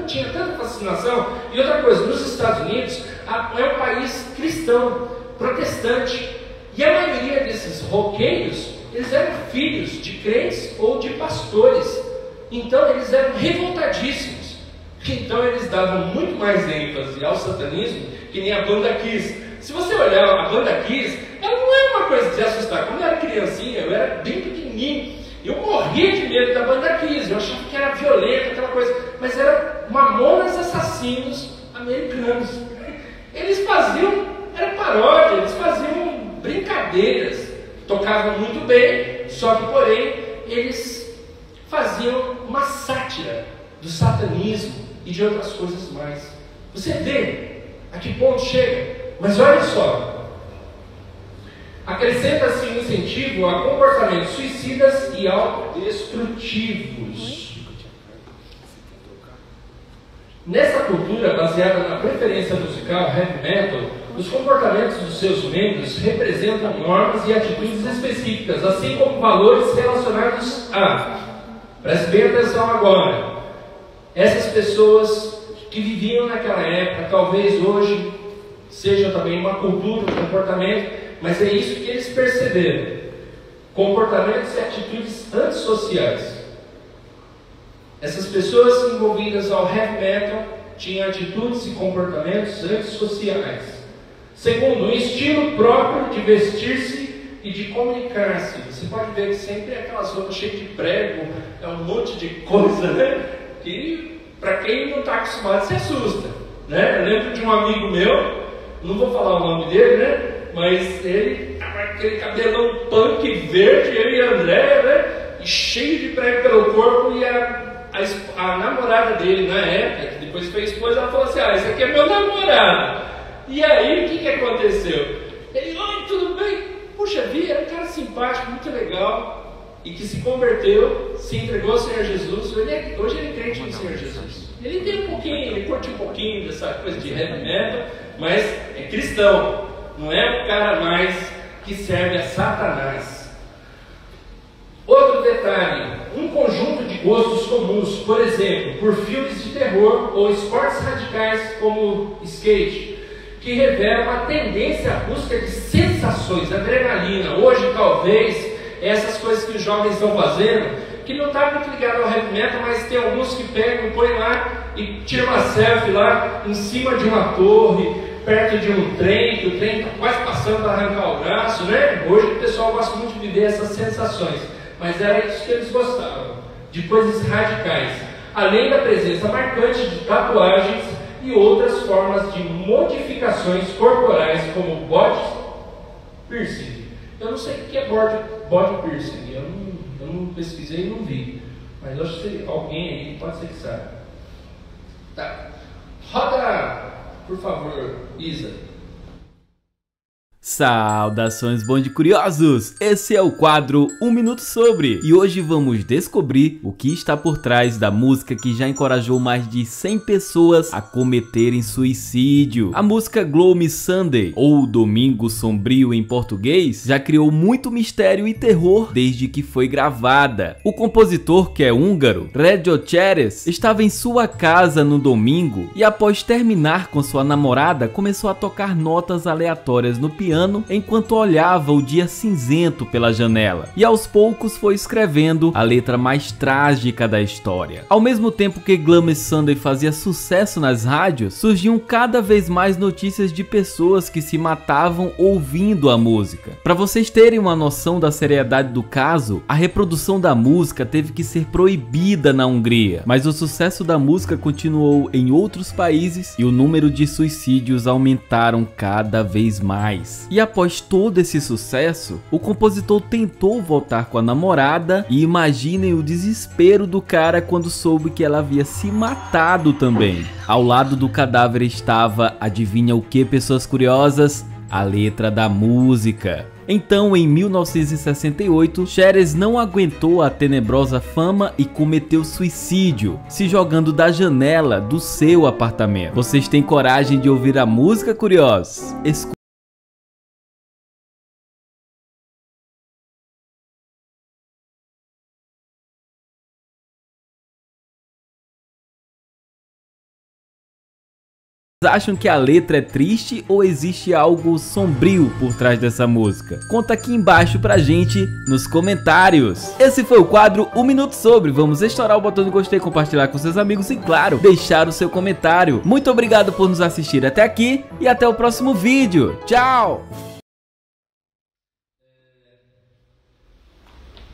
tinha tanta fascinação. E outra coisa, nos Estados Unidos é um país cristão, protestante. E a maioria desses roqueiros, eles eram filhos de crentes ou de pastores. Então eles eram revoltadíssimos. Então eles davam muito mais ênfase ao satanismo que nem a banda Kiss. Se você olhar a banda Kiss, ela não é uma coisa de assustar. Quando eu era criancinha, eu era bem pequenininho. Eu morria de medo da banda Kiss. Eu achava que era violenta, aquela coisa. Mas eram mamonas assassinos americanos. Eles faziam, era paródia, eles faziam brincadeiras, tocavam muito bem, só que porém eles faziam uma sátira do satanismo e de outras coisas mais. Você vê a que ponto chega. Mas olha só, acrescenta-se um incentivo a comportamentos suicidas e autodestrutivos. Nessa cultura baseada na preferência musical heavy metal, os comportamentos dos seus membros representam normas e atitudes específicas, assim como valores relacionados a... Preste bem atenção agora. Essas pessoas que viviam naquela época, talvez hoje seja também uma cultura, um comportamento, mas é isso que eles perceberam: comportamentos e atitudes antissociais. Essas pessoas envolvidas ao heavy metal tinham atitudes e comportamentos antissociais. Segundo, um estilo próprio de vestir-se e de comunicar-se. Você pode ver que sempre é aquelas roupas cheias de prego, é um monte de coisa, né? Que para quem não está acostumado se assusta, né? Eu lembro de um amigo meu, não vou falar o nome dele, né? Mas ele estava com aquele cabelão punk verde, eu e André, né? E cheio de prego pelo corpo, e a namorada dele na época, que depois foi esposa, ela falou assim: esse aqui é meu namorado. E aí, o que aconteceu? Ele: oi, tudo bem? Puxa vida, era um cara simpático, muito legal, e que se converteu, se entregou ao Senhor Jesus. Hoje ele é crente no Senhor Jesus. Ele tem um pouquinho, ele curte um pouquinho dessa coisa de heavy metal, mas é cristão, não é o cara mais que serve a Satanás. Outro detalhe: um conjunto de gostos comuns, por exemplo, por filmes de terror ou esportes radicais como skate, que revela uma tendência à busca de sensações, adrenalina. Hoje, talvez, essas coisas que os jovens estão fazendo, que não está muito ligado ao heavy metal, mas tem alguns que pegam, põem lá e tiram uma selfie lá em cima de uma torre, perto de um trem, que o trem está quase passando para arrancar o braço, né? Hoje o pessoal gosta muito de viver essas sensações, mas era isso que eles gostavam, de coisas radicais, além da presença marcante de tatuagens e outras formas de modificações corporais, como body piercing. Eu não sei o que é body piercing, eu não pesquisei e não vi, mas eu acho que alguém aí pode ser que saiba. Tá. Roda, por favor, Isa. Saudações, bom de curiosos! Esse é o quadro 1 Minuto Sobre, e hoje vamos descobrir o que está por trás da música que já encorajou mais de 100 pessoas a cometerem suicídio. A música Gloomy Sunday, ou Domingo Sombrio em português, já criou muito mistério e terror desde que foi gravada. O compositor, que é húngaro, Régio Cseres, estava em sua casa no domingo e, após terminar com sua namorada, começou a tocar notas aleatórias no piano enquanto olhava o dia cinzento pela janela, e aos poucos foi escrevendo a letra mais trágica da história. Ao mesmo tempo que Gloomy Sunday fazia sucesso nas rádios, surgiam cada vez mais notícias de pessoas que se matavam ouvindo a música. Para vocês terem uma noção da seriedade do caso, a reprodução da música teve que ser proibida na Hungria, mas o sucesso da música continuou em outros países e o número de suicídios aumentaram cada vez mais. E após todo esse sucesso, o compositor tentou voltar com a namorada, e imaginem o desespero do cara quando soube que ela havia se matado também. Ao lado do cadáver estava, adivinha o que, pessoas curiosas? A letra da música. Então, em 1968, Cseres não aguentou a tenebrosa fama e cometeu suicídio, se jogando da janela do seu apartamento. Vocês têm coragem de ouvir a música, curiosos? Acham que a letra é triste ou existe algo sombrio por trás dessa música? Conta aqui embaixo pra gente nos comentários. Esse foi o quadro 1 Minuto Sobre. Vamos estourar o botão de gostei, compartilhar com seus amigos e, claro, deixar o seu comentário. Muito obrigado por nos assistir até aqui e até o próximo vídeo. Tchau!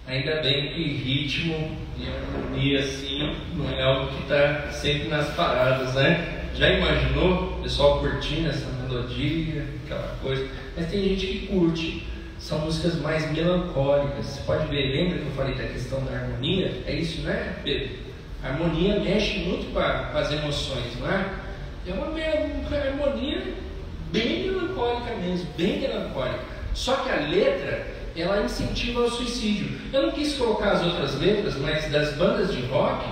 Ainda bem que ritmo e harmonia assim não é algo que está sempre nas paradas, né? Já imaginou o pessoal curtindo essa melodia, aquela coisa? Mas tem gente que curte. São músicas mais melancólicas. Você pode ver, lembra que eu falei da questão da harmonia? É isso, né, Pedro? A harmonia mexe muito com as emoções, não é? É uma harmonia bem melancólica mesmo, bem melancólica. Só que a letra, ela incentiva o suicídio. Eu não quis colocar as outras letras, mas das bandas de rock,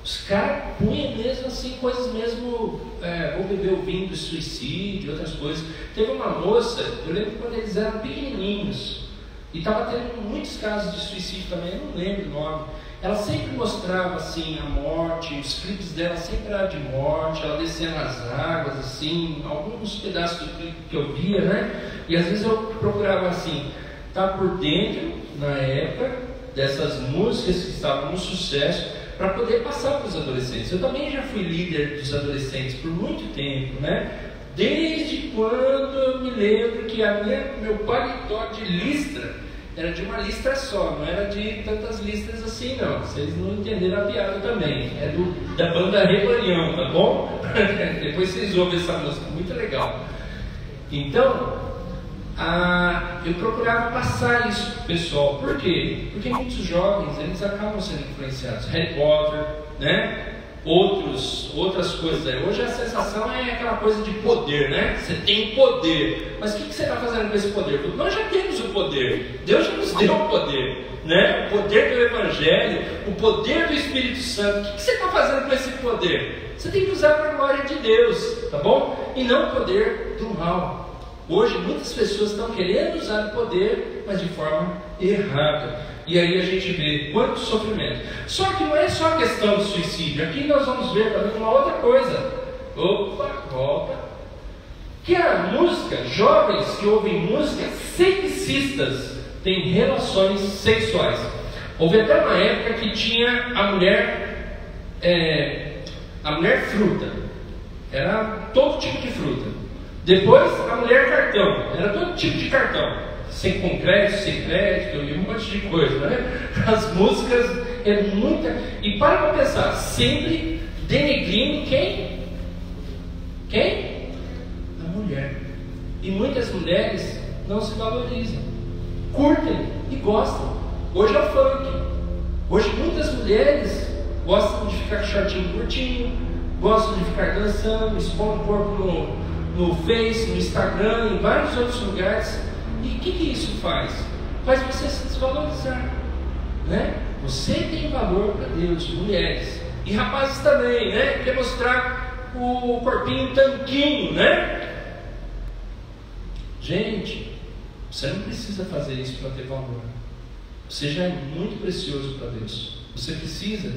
os caras punham mesmo assim, coisas mesmo, ou beber o vinho do suicídio, outras coisas. Teve uma moça, eu lembro quando eles eram pequenininhos, e estava tendo muitos casos de suicídio também, eu não lembro o nome, ela sempre mostrava assim a morte, os clipes dela sempre eram de morte, ela descendo as águas, assim, alguns pedaços do clipe que eu via, né? E às vezes eu procurava assim, estar por dentro, na época, dessas músicas que estavam no sucesso, para poder passar para os adolescentes. Eu também já fui líder dos adolescentes por muito tempo, né? Desde quando eu me lembro que meu paletó de listra era de uma listra só, não era de tantas listras assim não. Vocês não entenderam a piada também. É da banda Rebanhão, tá bom? Depois vocês ouvem essa música, muito legal. Então, eu procurava passar isso pro pessoal. Por quê? Porque muitos jovens, eles acabam sendo influenciados. Harry Potter, né? Outras coisas aí. Hoje a sensação é aquela coisa de poder, né? Você tem poder. Mas o que você está fazendo com esse poder? Nós já temos o poder. Deus já nos deu o poder, né? O poder do Evangelho, o poder do Espírito Santo. O que você está fazendo com esse poder? Você tem que usar para a glória de Deus, tá bom? E não o poder do mal. Hoje muitas pessoas estão querendo usar o poder, mas de forma errada. E aí a gente vê quanto sofrimento. Só que não é só a questão do suicídio. Aqui nós vamos ver também uma outra coisa. Opa, volta. Que a música, jovens que ouvem músicas sexistas têm relações sexuais. Houve até uma época que tinha a mulher fruta. Era todo tipo de fruta. Depois a mulher cartão. Era todo tipo de cartão. Sem crédito e um monte de coisa, né? As músicas é muita. E para pensar, sempre denegrindo quem? Quem? A mulher. E muitas mulheres não se valorizam, curtem e gostam. Hoje é o funk. Hoje muitas mulheres gostam de ficar com shortinho curtinho, gostam de ficar dançando, expondo o corpo no Face, no Instagram, em vários outros lugares. E o que isso faz? Faz você se desvalorizar, né? Você tem valor para Deus, mulheres. E rapazes também, né? Quer mostrar o corpinho tanquinho, né? Gente, você não precisa fazer isso para ter valor. Você já é muito precioso para Deus. Você precisa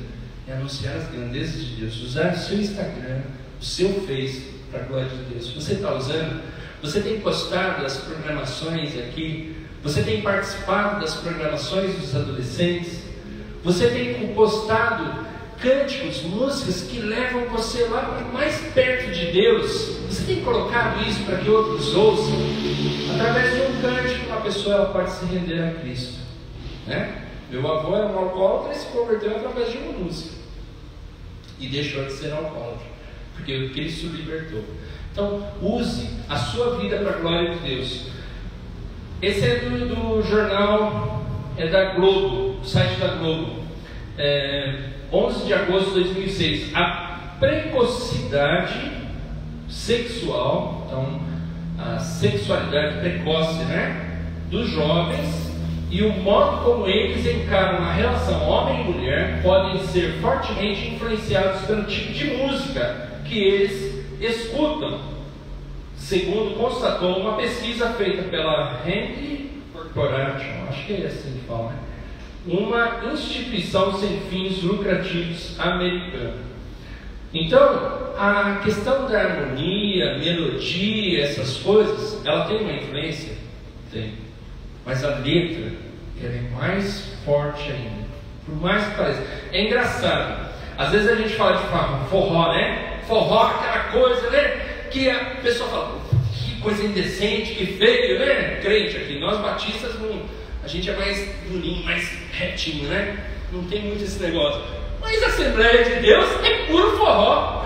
anunciar as grandezas de Deus. Usar o seu Instagram, o seu Face para a glória de Deus. Você está usando? Você tem postado as programações aqui? Você tem participado das programações dos adolescentes? Você tem postado cânticos, músicas que levam você lá para mais perto de Deus? Você tem colocado isso para que outros ouçam? Através de um cântico, uma pessoa ela pode se render a Cristo, né? Meu avô era um alcoólatra e se converteu através de uma música e deixou de ser alcoólatra, porque o Cristo o libertou. Então, use a sua vida para a glória de Deus. Esse é do jornal, é da Globo, do site da Globo, 11 de agosto de 2006. A precocidade sexual, então, a sexualidade precoce, né, dos jovens e o modo como eles encaram a relação homem e mulher podem ser fortemente influenciados pelo tipo de música que eles escutam, segundo constatou uma pesquisa feita pela Henry Corporation, acho que é assim que fala, né? Uma instituição sem fins lucrativos americana. Então, a questão da harmonia, melodia, essas coisas, ela tem uma influência? Tem. Mas a letra, ela é mais forte ainda. Por mais que pareça. É engraçado. Às vezes a gente fala de forró, né? Forró, aquela coisa, né? Que a pessoa fala, que coisa indecente, que feio, né? Crente aqui, nós batistas, a gente é mais durinho, mais retinho, né? Não tem muito esse negócio. Mas a Assembleia de Deus é puro forró.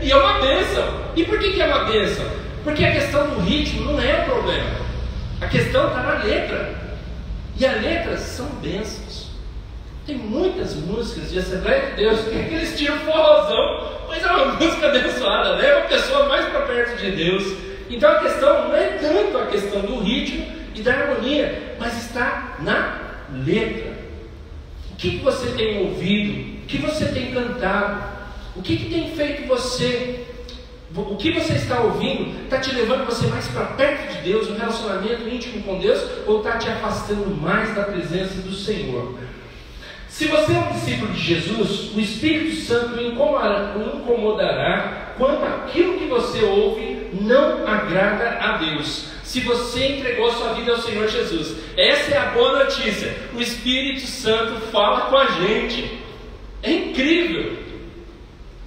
E é uma bênção. E por que é uma bênção? Porque a questão do ritmo não é o problema. A questão está na letra. E as letras são bênçãos. Tem muitas músicas de Assembleia de Deus que eles tiram forrozão, mas é uma música abençoada, leva a pessoa mais para perto de Deus. Então a questão não é tanto a questão do ritmo e da harmonia, mas está na letra. O que você tem ouvido? O que você tem cantado? O que tem feito você? O que você está ouvindo está te levando você mais para perto de Deus, um relacionamento íntimo com Deus, ou está te afastando mais da presença do Senhor? Se você é um discípulo de Jesus, o Espírito Santo o incomodará quanto aquilo que você ouve não agrada a Deus. Se você entregou sua vida ao Senhor Jesus, essa é a boa notícia. O Espírito Santo fala com a gente. É incrível.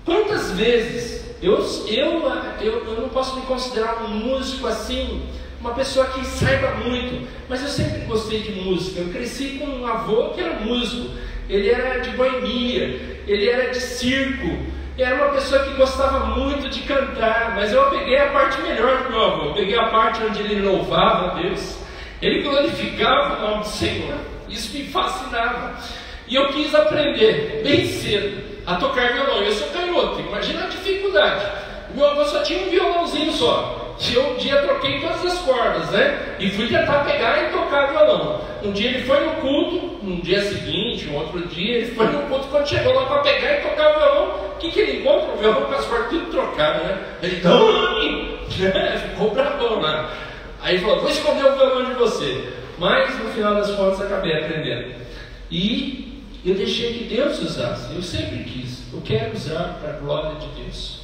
Quantas vezes eu não posso me considerar um músico assim, uma pessoa que saiba muito, mas eu sempre gostei de música. Eu cresci com um avô que era músico. Ele era de boemia, ele era de circo, era uma pessoa que gostava muito de cantar, mas eu peguei a parte melhor do meu avô. Eu peguei a parte onde ele louvava a Deus, ele glorificava o nome do Senhor. Isso me fascinava. E eu quis aprender bem cedo a tocar violão. Eu sou canhoto, imagina a dificuldade. O meu avô só tinha um violãozinho só. E eu um dia troquei todas as cordas, né? E fui tentar pegar e tocar violão. Um dia ele foi no culto, no dia seguinte, um outro dia, ele foi no culto. Quando chegou lá para pegar e tocar o violão, o que ele encontra? O violão com as cordas tudo trocadas, né? Ele ficou bravão lá. Aí ele falou: vou esconder o violão de você. Mas no final das contas acabei aprendendo. E eu deixei que Deus usasse. Eu sempre quis. Eu quero usar para a glória de Deus.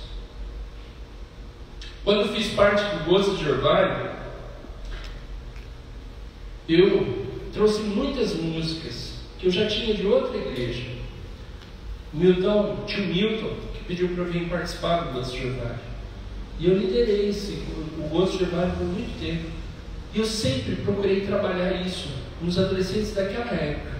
Quando eu fiz parte do Gozo de Orvalho, eu trouxe muitas músicas que eu já tinha de outra igreja. Tio Milton, que pediu para eu vir participar do Gozo de Orvalho. E eu liderei o Gozo de Orvalho por muito tempo. E eu sempre procurei trabalhar isso nos adolescentes daquela época.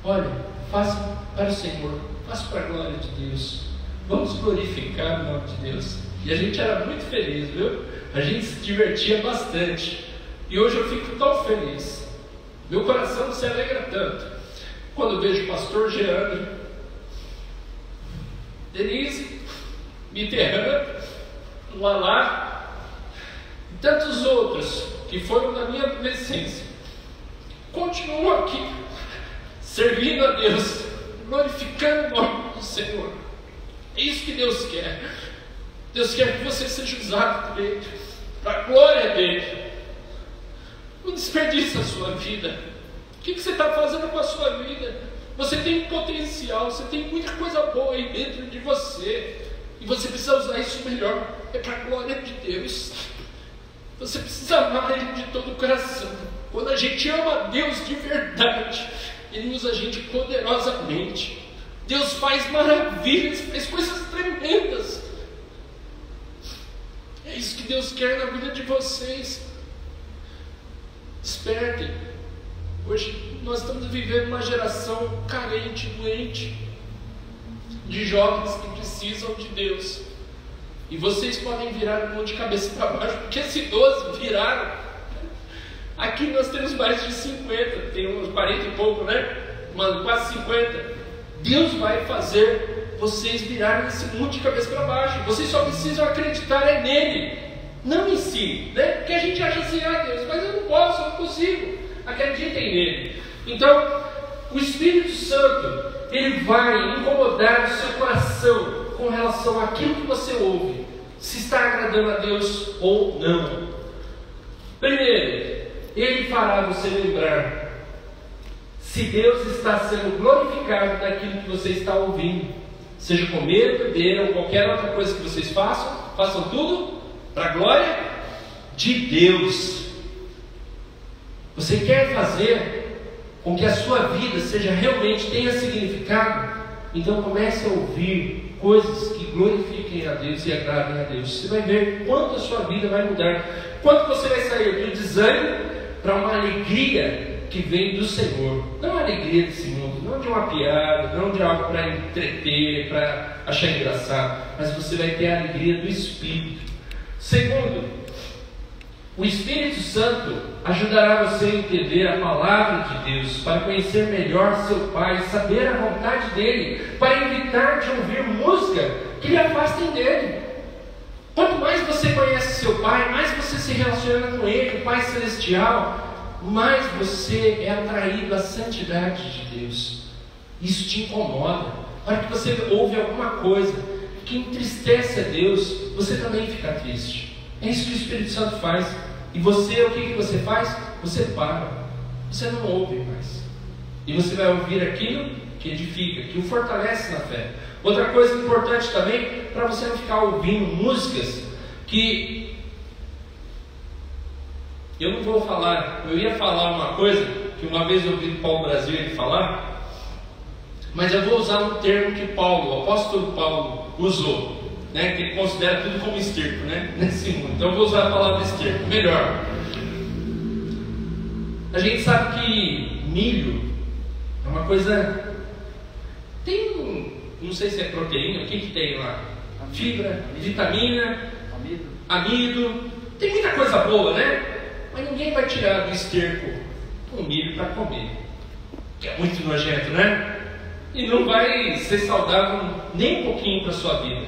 Olha, faça para o Senhor, faça para a glória de Deus. Vamos glorificar o nome de Deus. E a gente era muito feliz, viu? A gente se divertia bastante. E hoje eu fico tão feliz. Meu coração se alegra tanto quando eu vejo o pastor Geandro, Denise, Mitterrand, Lalá e tantos outros que foram da minha adolescência. Continuam aqui, servindo a Deus, glorificando o nome do Senhor. É isso que Deus quer. Deus quer que você seja usado por Ele, para a glória dEle. Não desperdice a sua vida. O que você está fazendo com a sua vida? Você tem um potencial, você tem muita coisa boa aí dentro de você. E você precisa usar isso melhor. É para a glória de Deus. Você precisa amar Ele de todo o coração. Quando a gente ama a Deus de verdade, Ele usa a gente poderosamente. Deus faz maravilhas, faz coisas tremendas. É isso que Deus quer na vida de vocês. Despertem. Hoje nós estamos vivendo uma geração carente, doente, de jovens que precisam de Deus. E vocês podem virar o mundo de cabeça para baixo, porque se 12 viraram. Aqui nós temos mais de 50, tem uns 40 e pouco, né? Quase 50. Deus vai fazer vocês virarem esse mundo de cabeça para baixo. Vocês só precisam acreditar nele, não em si, né? Porque a gente acha assim: ah, Deus, mas eu não posso, eu não consigo. Acreditem nele. Então, o Espírito Santo, ele vai incomodar o seu coração com relação àquilo que você ouve, se está agradando a Deus ou não. Primeiro, ele fará você lembrar se Deus está sendo glorificado naquilo que você está ouvindo. Seja comer, beber ou qualquer outra coisa que vocês façam tudo para a glória de Deus. Você quer fazer com que a sua vida tenha significado? Então comece a ouvir coisas que glorifiquem a Deus e agradem a Deus. Você vai ver quanto a sua vida vai mudar, quanto você vai sair do desânimo para uma alegria que vem do Senhor. Não a alegria desse mundo, não de uma piada, não de algo para entreter, para achar engraçado, mas você vai ter a alegria do Espírito. Segundo, o Espírito Santo ajudará você a entender a palavra de Deus, para conhecer melhor seu Pai, saber a vontade dele, para evitar de ouvir música que lhe afastem dele. Quanto mais você conhece seu Pai, mais você se relaciona com Ele, o Pai Celestial, mais você é atraído à santidade de Deus. Isso te incomoda. A hora que você ouve alguma coisa que entristece a Deus, você também fica triste. É isso que o Espírito Santo faz. E você, o que você faz? Você para. Você não ouve mais. E você vai ouvir aquilo que edifica, que o fortalece na fé. Outra coisa importante também, para você não ficar ouvindo músicas que eu não vou falar. Eu ia falar uma coisa que uma vez eu ouvi o Paulo Brasil ele falar, mas eu vou usar um termo que o apóstolo Paulo usou, né, que ele considera tudo como esterco, né, nesse mundo. Então eu vou usar a palavra esterco, melhor. A gente sabe que milho é uma coisa, não sei se é proteína, o que tem lá? Fibra, vitamina, amido, tem muita coisa boa, né? Mas ninguém vai tirar do esterco um milho para comer, que é muito nojento, né? E não vai ser saudável nem um pouquinho para a sua vida.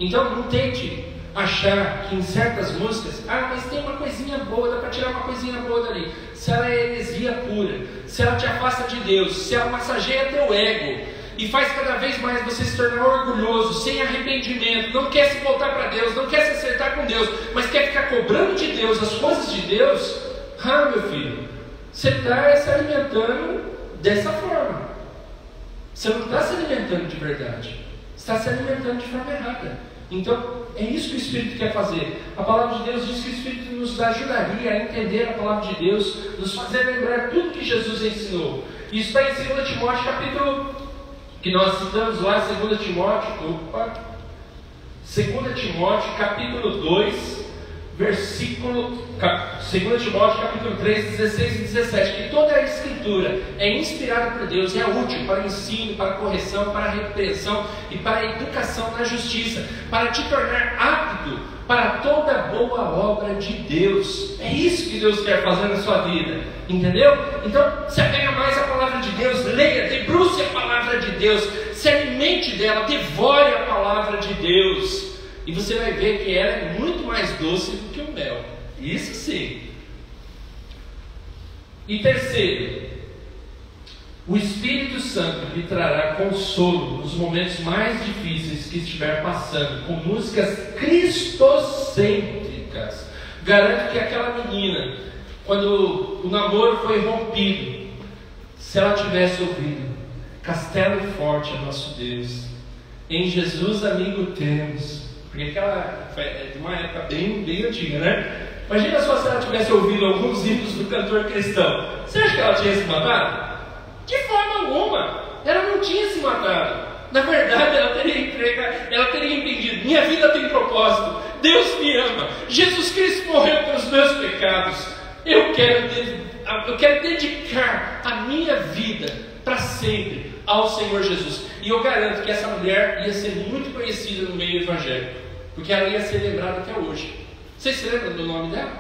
Então não tente achar que em certas músicas, mas tem uma coisinha boa, dá para tirar uma coisinha boa dali. Se ela é heresia pura, se ela te afasta de Deus, se ela massageia teu ego e faz cada vez mais você se tornar orgulhoso, sem arrependimento, não quer se voltar para Deus, não quer se acertar com Deus, mas quer ficar cobrando de Deus as coisas de Deus, meu filho, você está se alimentando dessa forma. Você não está se alimentando de verdade, você está se alimentando de forma errada. Então, é isso que o Espírito quer fazer. A palavra de Deus diz que o Espírito nos ajudaria a entender a palavra de Deus, nos fazer lembrar tudo que Jesus ensinou. Isso está em 2 Timóteo, capítulo, que nós citamos lá, 2 Timóteo, capítulo 2, versículo, 2 Timóteo, capítulo 3, 16 e 17, que toda a Escritura é inspirada por Deus, é útil para o ensino, para a correção, para a repreensão e para a educação na justiça, para te tornar apto para toda boa obra de Deus. É isso que Deus quer fazer na sua vida, entendeu? Então, se apega mais à palavra de Deus, leia, debruce a palavra de Deus, se alimente dela, devore a palavra de Deus, e você vai ver que ela é muito mais doce do que o mel. Isso sim. E terceiro, o Espírito Santo lhe trará consolo nos momentos mais difíceis que estiver passando, com músicas cristocêntricas. Garanto que aquela menina, quando o namoro foi rompido, se ela tivesse ouvido Castelo Forte é nosso Deus, em Jesus amigo temos, porque aquela é de uma época bem antiga, né? Imagina só se ela tivesse ouvido alguns hinos do cantor cristão. Você acha que ela tinha se matado? De forma alguma. Ela não tinha se matado. Na verdade, ela teria entendido: minha vida tem propósito, Deus me ama, Jesus Cristo morreu pelos meus pecados, eu quero dedicar a minha vida para sempre ao Senhor Jesus. E eu garanto que essa mulher ia ser muito conhecida no meio evangélico, porque ela ia ser lembrada até hoje. Vocês se lembram do nome dela?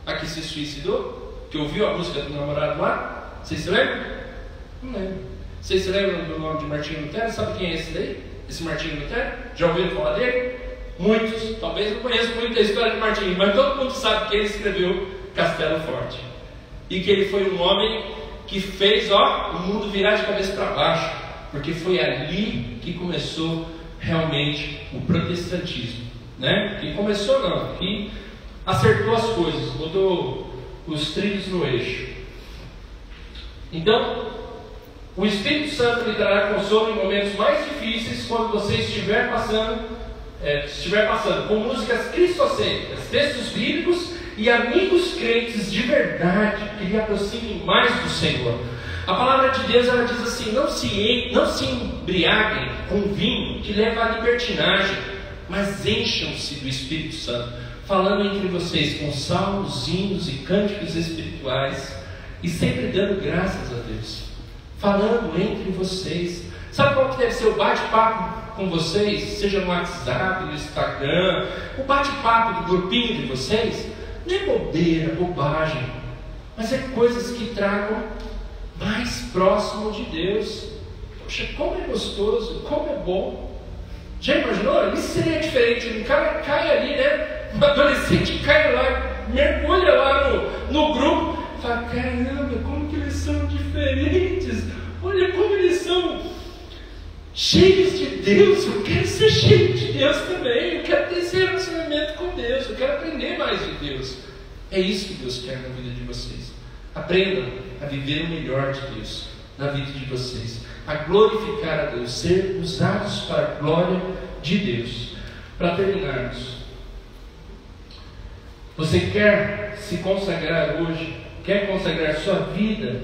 A que se suicidou? Que ouviu a música do namorado lá? Vocês se lembram? Não lembro. Vocês se lembram do nome de Martinho Lutero? Sabe quem é esse daí? Esse Martinho Lutero? Já ouviram falar dele? Muitos. Talvez não conheçam muito da história de Martinho, mas todo mundo sabe que ele escreveu Castelo Forte. E que ele foi um homem que fez o mundo virar de cabeça para baixo, porque foi ali que começou realmente o protestantismo, né? Que começou não, que acertou as coisas, botou os trilhos no eixo. Então, o Espírito Santo lhe dará consolo em momentos mais difíceis, quando você estiver passando com músicas cristocêntricas, textos bíblicos e amigos crentes de verdade que lhe aproximem mais do Senhor. A palavra de Deus, ela diz assim: não se embriaguem com vinho que leva à libertinagem, mas encham-se do Espírito Santo, falando entre vocês com salmos, hinos e cânticos espirituais, e sempre dando graças a Deus, falando entre vocês. Sabe qual que deve ser o bate-papo com vocês? Seja no WhatsApp, no Instagram, o bate-papo do grupinho de vocês. Não é bobeira, bobagem, mas é coisas que tragam mais próximo de Deus. Poxa, como é gostoso, como é bom. Já imaginou? Isso seria diferente. Um cara cai ali, né? Um adolescente cai lá, mergulha lá no grupo, fala: caramba, como que eles são diferentes, olha como eles são cheios de Deus. Eu quero ser cheio de Deus também, eu quero ter esse relacionamento com Deus, eu quero aprender mais de Deus. É isso que Deus quer na vida de vocês. Aprendam a viver o melhor de Deus. na vida de vocês, a glorificar a Deus, ser usados para a glória de Deus. Para terminarmos, você quer se consagrar hoje? Quer consagrar sua vida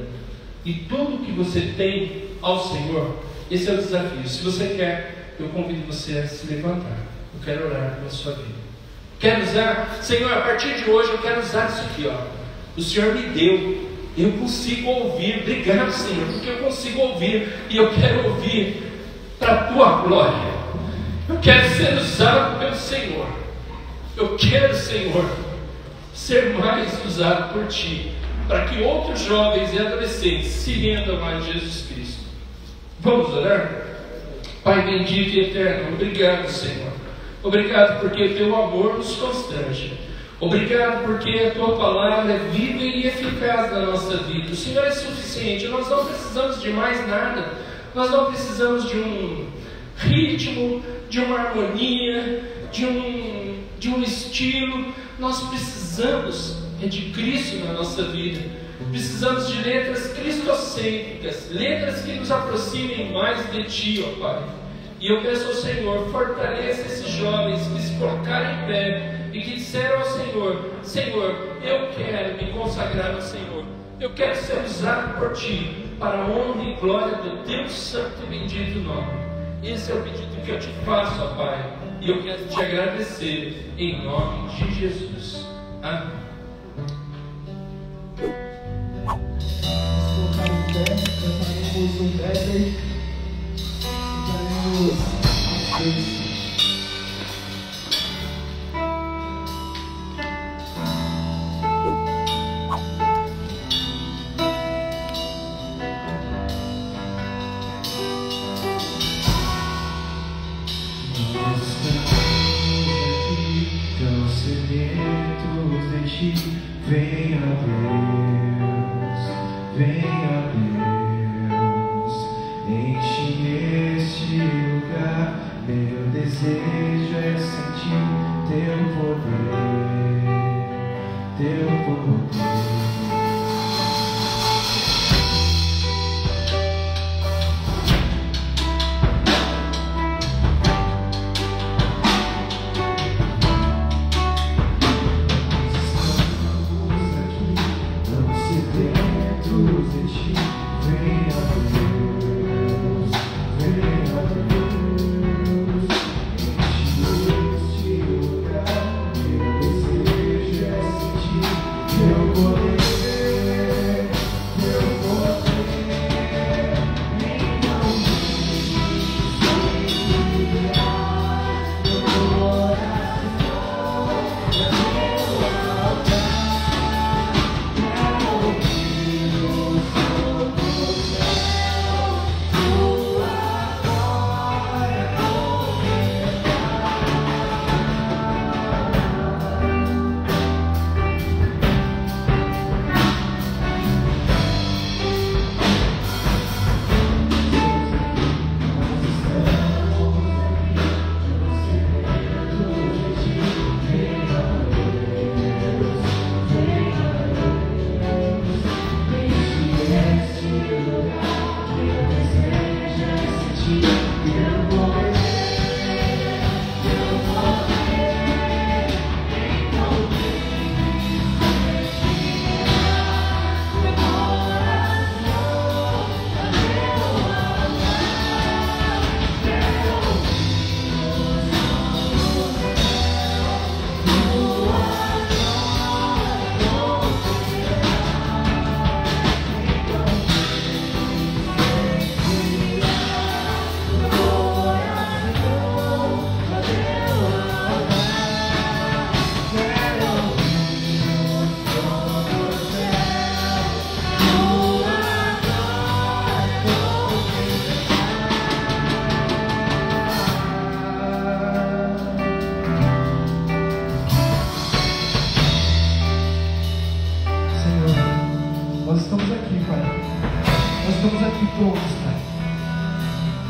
e tudo que você tem ao Senhor? Esse é o desafio. Se você quer, eu convido você a se levantar. Eu quero orar pela sua vida. Quero usar, Senhor, a partir de hoje eu quero usar isso aqui, ó. O Senhor me deu, eu consigo ouvir. Obrigado, Senhor, porque eu consigo ouvir e eu quero ouvir para a tua glória. Eu quero ser usado pelo Senhor. Eu quero, Senhor, ser mais usado por Ti, para que outros jovens e adolescentes se rendam a Jesus Cristo. Vamos orar? Pai bendito e eterno, obrigado, Senhor. Obrigado porque o Teu amor nos constrange. Obrigado porque a Tua palavra é viva e eficaz na nossa vida. O Senhor é suficiente. Nós não precisamos de mais nada. Nós não precisamos de um ritmo, de uma harmonia, de um estilo. Nós precisamos de Cristo na nossa vida. Precisamos de letras cristocêntricas, letras que nos aproximem mais de Ti, ó Pai. E eu peço ao Senhor, fortaleça esses jovens que se colocaram em pé e que disseram ao Senhor: Senhor, eu quero me consagrar ao Senhor. Eu quero ser usado por Ti para a honra e glória do Teu santo e bendito nome. Esse é o pedido que eu te faço, ó Pai, e eu quero te agradecer em nome de Jesus. Amém. Vamos colocar em pé, cantaremos um medley, cantaremos venha Deus, enche este lugar. Meu desejo é sentir Teu poder, Teu poder.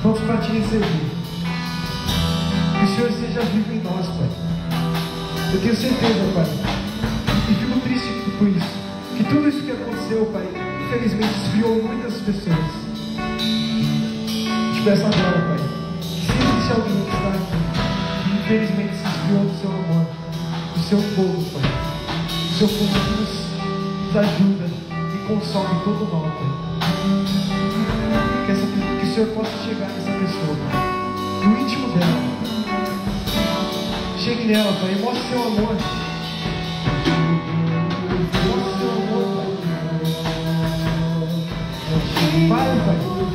Prontos para Te receber. Que o Senhor seja vivo em nós, Pai. Eu tenho certeza, Pai, e fico triste por isso, que tudo isso que aconteceu, Pai, infelizmente desviou muitas pessoas. peço agora, Pai, que se existe alguém que está aqui, que infelizmente se desviou do seu amor, do seu fogo, Pai, do seu fogo que nos ajuda e consome todo o mal, Pai. Que o Senhor possa chegar nessa pessoa, Pai, no íntimo dela. Chegue nela, Pai, e mostre seu amor. Mostre seu amor, Pai. Fale, Pai.